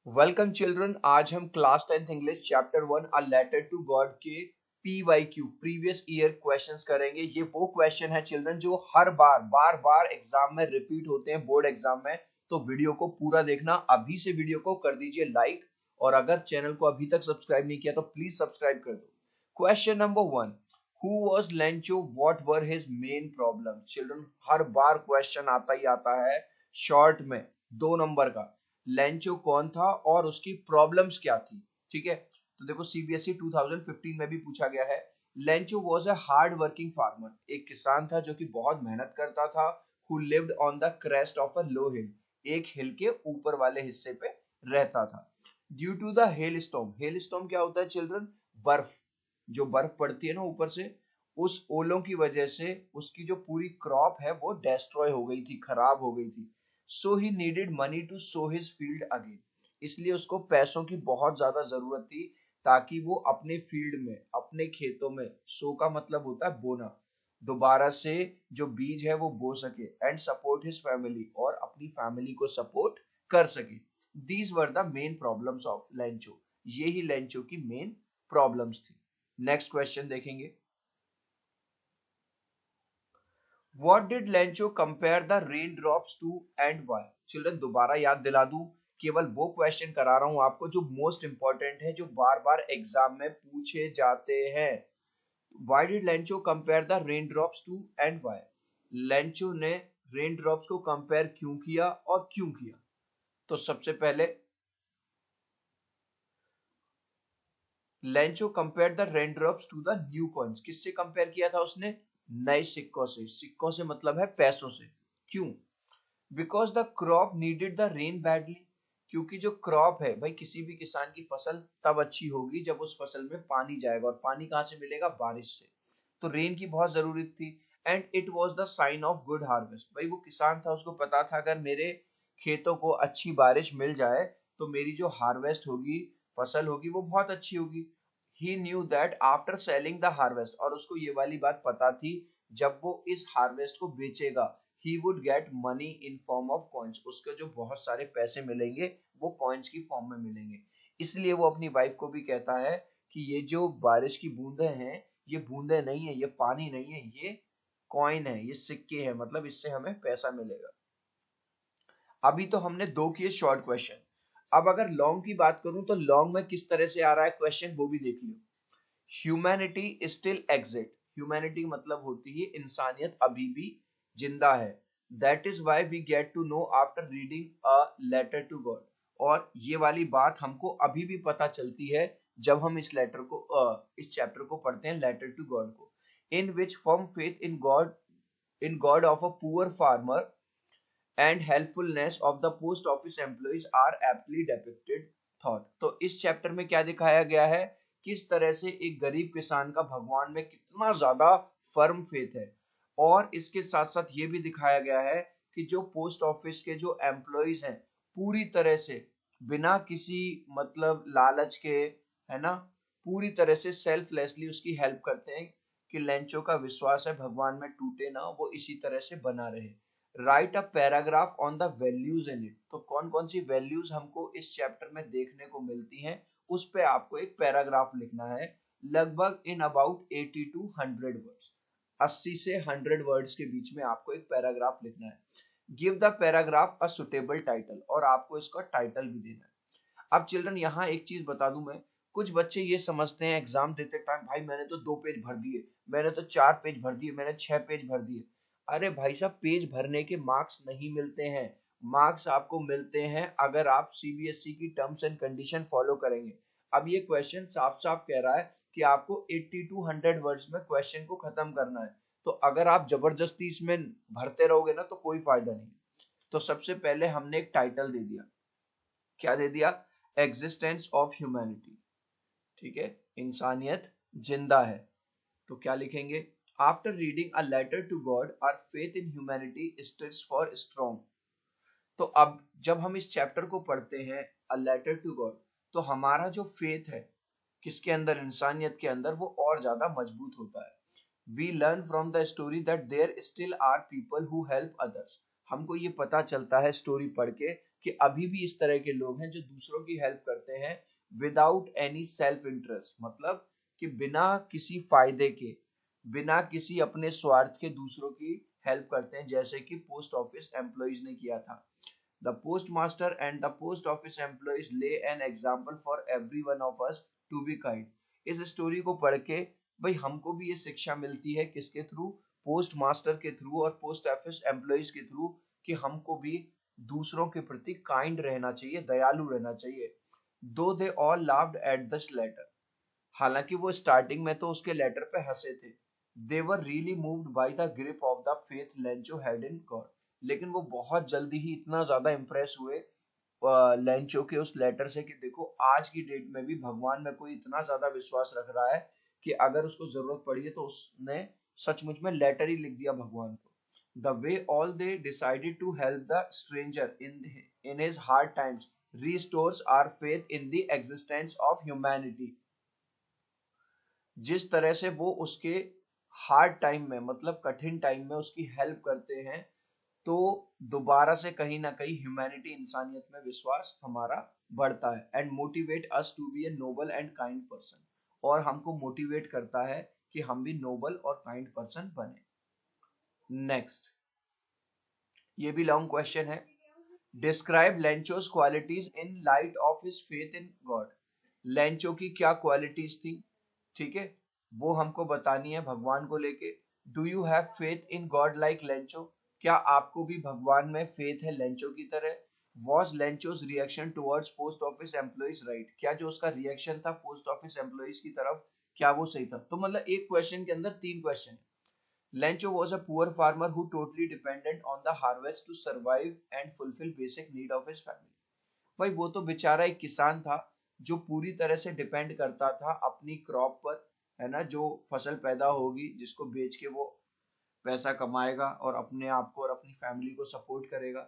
Welcome children. आज हम class 10th English chapter 1 a letter to God के PYQ previous year questions करेंगे। ये वो क्वेश्चन है चिल्ड्रन जो हर बार बार एग्जाम में रिपीट होते हैं, बोर्ड एग्जाम में। तो वीडियो को पूरा देखना। अभी से वीडियो को कर दीजिए लाइक, और अगर चैनल को अभी तक सब्सक्राइब नहीं किया तो प्लीज सब्सक्राइब कर दो। Question number 1, who was Lencho, what were his main problem. Children her bar question आता ही आता है शॉर्ट में 2 नंबर का। लेंचो कौन था और उसकी प्रॉब्लम्स क्या थी। ठीक है, तो देखो CBSE 2015 में भी पूछा गया है। Lencho was a hard working farmer, एक किसान था जो कि बहुत मेहनत करता था। Who lived on the crest of a low hill, एक हिल के ऊपर वाले हिस्से पे रहता था। Due to the hail storm, hail storm क्या होता है चिल्ड्रन? बर्फ, जो बर्फ पड़ती है ना ऊपर से, उस ओलों की वजह से उसकी जो पूरी क्रॉप है वो डिस्ट्रॉय हो गई थी, खराब हो गई थी। So he needed money to sow his field again, इसलिए उसको पैसों की बहुत ज्यादा जरूरत थी ताकि वो अपने फील्ड में, अपने खेतों में, सो का मतलब होता है बोना, दोबारा से जो बीज है वो बो सके, एंड सपोर्ट हिज फैमिली, और अपनी फैमिली को सपोर्ट कर सके। These were the main problems of Lencho, ये ही लेंचो की मेन प्रॉब्लम्स थी। नेक्स्ट क्वेश्चन देखेंगे। What did Lencho compare the raindrops to and why? Children दोबारा याद दिला दूं, केवल वो क्वेश्चन करा रहा हूं आपको जो मोस्ट इंपॉर्टेंट है, जो बार बार एग्जाम में पूछे जाते हैं। Why did Lencho compare the raindrops to and why? Lencho ने रेनड्रॉप्स को कंपेयर क्यों किया और क्यों किया? तो सबसे पहले Lencho compare the raindrops to the new coins. किससे कंपेयर किया था उसने? नए सिक्कों से। सिक्कों से मतलब है पैसों से। क्यों? Because the crop needed the rain badly, क्योंकि जो क्रॉप है भाई, किसी भी किसान की फसल तब अच्छी होगी जब उस फसल में पानी जाएगा, और पानी कहाँ से मिलेगा? बारिश से। तो रेन की बहुत जरूरत थी। And it was the sign of good harvest, भाई वो किसान था, उसको पता था अगर मेरे खेतों को अच्छी बारिश मिल जाए तो मेरी जो हार्वेस्ट होगी, फसल होगी, वो बहुत अच्छी होगी। He knew that after selling the harvest, और उसको ये वाली बात पता थी, जब वो इस हार्वेस्ट को बेचेगा he would get money in form of coins, उसके जो बहुत सारे पैसे मिलेंगे वो कॉइन्स की फॉर्म में मिलेंगे। इसलिए वो अपनी वाइफ को भी कहता है कि ये जो बारिश की बूंदे हैं, ये बूंदे नहीं है, ये पानी नहीं है, ये कॉइन है, ये सिक्के हैं, मतलब इससे हमें पैसा मिलेगा। अभी तो हमने दो किए शॉर्ट क्वेश्चन। अब अगर लॉन्ग की बात करूं तो लॉन्ग में किस तरह से आ रहा है क्वेश्चन, वो भी देख लियो। ह्यूमैनिटी स्टिल एग्जिट, ह्यूमैनिटी मतलब होती है इंसानियत अभी भी जिंदा है। That is why we get to know after reading a letter to God, और ये वाली बात हमको अभी भी पता चलती है जब हम इस लेटर को इस चैप्टर को पढ़ते हैं, लेटर टू गॉड को। In which firm faith in God of a poor farmer and helpfulness of the post office employees are aptly depicted thought. तो इस चैप्टर में क्या दिखाया गया है? किस तरह से एक गरीब किसान का भगवान में कितना ज्यादा फर्म फेथ है। और इसके साथ साथ ये भी दिखाया गया है कि जो पोस्ट ऑफिस के जो एम्प्लॉइज हैं, पूरी तरह से बिना किसी मतलब लालच के, है ना, पूरी तरह से सेल्फलेसली उसकी हेल्प करते हैं कि लेंचो का विश्वास है भगवान में टूटे ना, वो इसी तरह से बना रहे। Right a paragraph on the values in it, तो कौन कौन सी वैल्यूज हमको इस चैप्टर में देखने को मिलती हैं, उस पे आपको एक पैराग्राफ लिखना है, लगभग इन अबाउट 80 टू 100 वर्ड्स। 80 से 100 वर्ड्स के बीच में आपको एक पैराग्राफ लिखना है। Give the paragraph a suitable title, और आपको इसका टाइटल भी देना है। अब चिल्ड्रन यहाँ एक चीज बता दूं मैं, कुछ बच्चे ये समझते हैं एग्जाम देते टाइम, भाई मैंने तो 2 पेज भर दिए, मैंने तो 4 पेज भर दिए, मैंने 6 पेज भर दिए। अरे भाई साहब, पेज भरने के मार्क्स नहीं मिलते हैं। मार्क्स आपको मिलते हैं अगर आप CBSE की टर्म्स एंड कंडीशन फॉलो करेंगे। अब ये क्वेश्चन साफ साफ कह रहा है कि आपको 80 टू 100 वर्ड्स में क्वेश्चन को खत्म करना है। तो अगर आप जबरदस्ती इसमें भरते रहोगे ना तो कोई फायदा नहीं। तो सबसे पहले हमने एक टाइटल दे दिया। क्या दे दिया? Existence of humanity. ठीक है, इंसानियत जिंदा है। तो क्या लिखेंगे? After reading a letter to God our faith in humanity stills for strong. तो अब जब हम इस चैप्टर को पढ़ते हैं, अ लेटर टू गॉड, तो हमारा जो फेथ है किसके अंदर? इंसानियत के अंदर, वो और ज्यादा मजबूत होता है। We learn from the story that there still are people who help others. हमको ये पता चलता है स्टोरी पढ़ के कि अभी भी इस तरह के लोग हैं जो दूसरों की हेल्प करते हैं विदाउट एनी सेल्फ इंटरेस्ट, मतलब कि बिना किसी फायदे के, बिना किसी अपने स्वार्थ के दूसरों की हेल्प करते हैं, जैसे कि पोस्ट ऑफिस एम्प्लॉइज ने किया था। The post master and the post office employees lay an example for every one of us to be kind. इस स्टोरी को पढ़ के भाई हमको भी ये शिक्षा मिलती है, किसके थ्रू? पोस्ट मास्टर के थ्रू और पोस्ट ऑफिस एम्प्लॉइज के थ्रू, कि हमको भी दूसरों के प्रति काइंड रहना चाहिए, दयालु रहना चाहिए। Though they all laughed at this letter, हालांकि वो स्टार्टिंग में तो उसके लेटर पे हंसे थे। They were really moved by the grip of the faith Lencho had in God, लेकिन वो बहुत जल्दी ही इतना ज्यादा इंप्रेस हुए लेंचो के उस लेटर से कि देखो आज की डेट में भी भगवान में कोई इतना ज्यादा विश्वास रख रहा है कि अगर उसको जरूरत पड़ी है तो उसने सचमुच में लेटर ही लिख दिया भगवान को। The way all they decided to help the stranger in his hard times restores our faith in the existence of humanity। जिस तरह से वो उसके हार्ड टाइम में, मतलब कठिन टाइम में उसकी हेल्प करते हैं, तो दोबारा से कहीं ना कहीं ह्यूमैनिटी, इंसानियत में विश्वास हमारा बढ़ता है। And motivate us to be a noble and kind person, और हमको मोटिवेट करता है कि हम भी नोबल और काइंड पर्सन बने। नेक्स्ट, ये भी लॉन्ग क्वेश्चन है। Describe Lencho's qualities in light of his faith in God. Lencho की क्या क्वालिटीज थी, ठीक है, वो हमको बतानी है भगवान को लेके। Do you have faith in God like Lencho, क्या आपको भी भगवान में फेथ है लेंचो की तरह? Was Lencho's reaction towards post office employees right, क्या जो उसका रिएक्शन था पोस्ट ऑफिस एम्प्लॉइज की तरफ, क्या वो सही था? तो मतलब एक क्वेश्चन के अंदर तीन क्वेश्चन है। Lencho was a poor farmer who totally dependent on the harvest to survive and fulfill basic need of his family। भाई वो तो बेचारा एक किसान था जो पूरी तरह से डिपेंड करता था अपनी क्रॉप पर, है ना, जो फसल पैदा होगी जिसको बेच के वो पैसा कमाएगा और अपने आप को और अपनी फैमिली को सपोर्ट करेगा।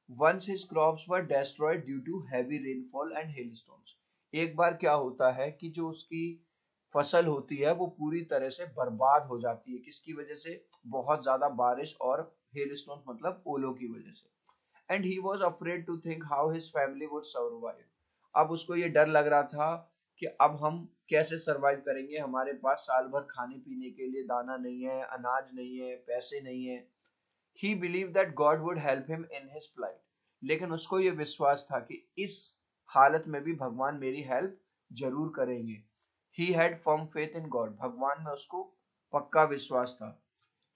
Once his crops were destroyed due to heavy rainfall and hailstones। एक बार क्या होता है कि जो उसकी फसल होती है वो पूरी तरह से बर्बाद हो जाती है, किसकी वजह से? बहुत ज्यादा बारिश और हेलस्टोन, मतलब ओलों की वजह से। And he was afraid to think how his family would survive. अब उसको ये डर लग रहा था कि अब हम कैसे सरवाइव करेंगे, हमारे पास साल भर खाने पीने के लिए दाना नहीं है, अनाज नहीं है, पैसे नहीं है। He believe that God would help him in his plight, लेकिन उसको ये विश्वास था कि इस हालत में भी भगवान मेरी हेल्प जरूर करेंगे। He had firm faith in God, भगवान में उसको पक्का विश्वास था।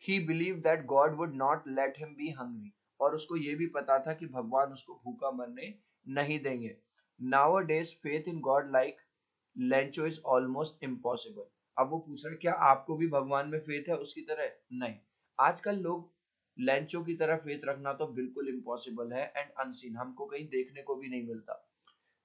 ही believe that God would not let him be hungry, और उसको ये भी पता था कि भगवान उसको भूखा मरने नहीं देंगे। Now days faith in God like Lencho is almost impossible. अब वो पूछ रहा है क्या आपको भी भगवान में फेथ है उसकी तरह? नहीं, आजकल लोग लेंचो की तरह फेथ रखना तो बिल्कुल इम्पॉसिबल है एंड अनसीन, हमको कहीं देखने को भी नहीं मिलता।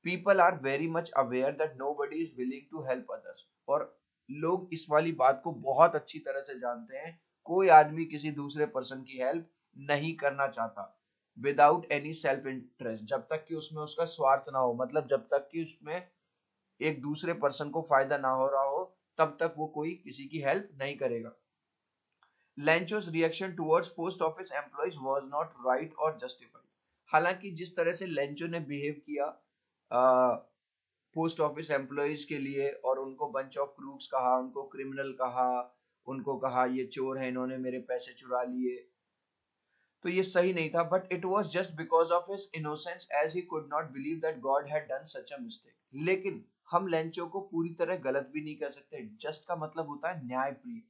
People are very much aware that nobody is willing to help others, और लोग इस वाली बात को बहुत अच्छी तरह से जानते हैं, कोई आदमी किसी दूसरे पर्सन की हेल्प नहीं करना चाहता विदाउट एनी सेल्फ इंटरेस्ट, जब तक कि उसमें उसका स्वार्थ ना हो, मतलब जब तक कि उसमें एक दूसरे पर्सन को फायदा ना हो रहा हो तब तक वो कोई किसी की हेल्प नहीं करेगा। Lencho's reaction towards post office employees was not right और जस्टिफाइड, हालांकि जिस तरह से लेंचो ने बिहेव किया पोस्ट ऑफिस एम्प्लॉइज के लिए और उनको बंच ऑफ क्रूक्स कहा, उनको क्रिमिनल कहा, उनको कहा ये चोर है, इन्होंने मेरे पैसे चुरा लिए, तो ये सही नहीं था। But it was just because of his innocence as he could not believe that God had done such a mistake. लेकिन हम लेंचो को पूरी तरह गलत भी नहीं कह सकते, जस्ट का मतलब होता है न्यायप्रिय,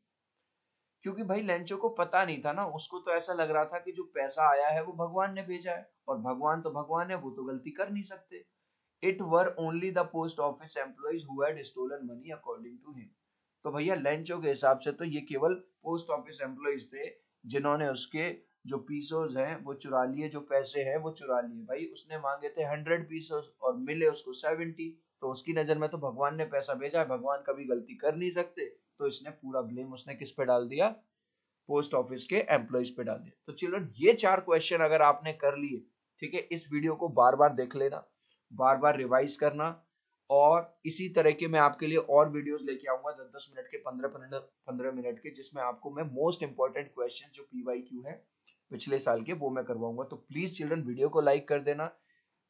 क्योंकि भाई लेंचो को पता नहीं था ना, उसको तो ऐसा लग रहा था कि जो पैसा आया है वो भगवान ने भेजा है, और भगवान तो भगवान है, वो तो गलती कर नहीं सकते। It were only the post office employees who had stolen money according to him. तो भैया लेंचो के हिसाब से तो ये केवल पोस्ट ऑफिस एम्प्लॉइज थे जिन्होंने उसके जो पीसोज हैं वो चुरा लिए, जो पैसे हैं वो चुरा लिए। भाई उसने मांगे थे 100 पीसोज और मिले उसको 70, तो उसकी नजर में तो भगवान ने पैसा भेजा है, भगवान कभी गलती कर नहीं सकते, तो इसने पूरा ब्लेम उसने किस पे डाल दिया? पोस्ट ऑफिस के एम्प्लॉइज पे डाल दिया। तो चिल्ड्रन ये 4 क्वेश्चन अगर आपने कर लिए, ठीक है, इस वीडियो को बार बार देख लेना, बार बार रिवाइज करना, और इसी तरह के मैं आपके लिए और वीडियोस लेके आऊंगा 10-10 मिनट के, 15 मिनट के, जिसमें आपको मैं मोस्ट इंपॉर्टेंट क्वेश्चन जो PYQ है पिछले साल के वो मैं करवाऊंगा। तो प्लीज चिल्ड्रन वीडियो को लाइक कर देना,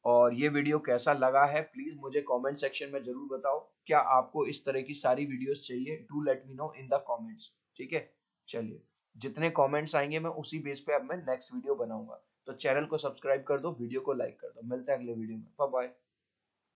और ये वीडियो कैसा लगा है प्लीज मुझे कमेंट सेक्शन में जरूर बताओ। क्या आपको इस तरह की सारी वीडियोस चाहिए? Do let me know in the comments. ठीक है, चलिए, जितने कमेंट्स आएंगे मैं उसी बेस पे अब मैं नेक्स्ट वीडियो बनाऊंगा। तो चैनल को सब्सक्राइब कर दो, वीडियो को लाइक कर दो। मिलते हैं अगले वीडियो में। Bye bye.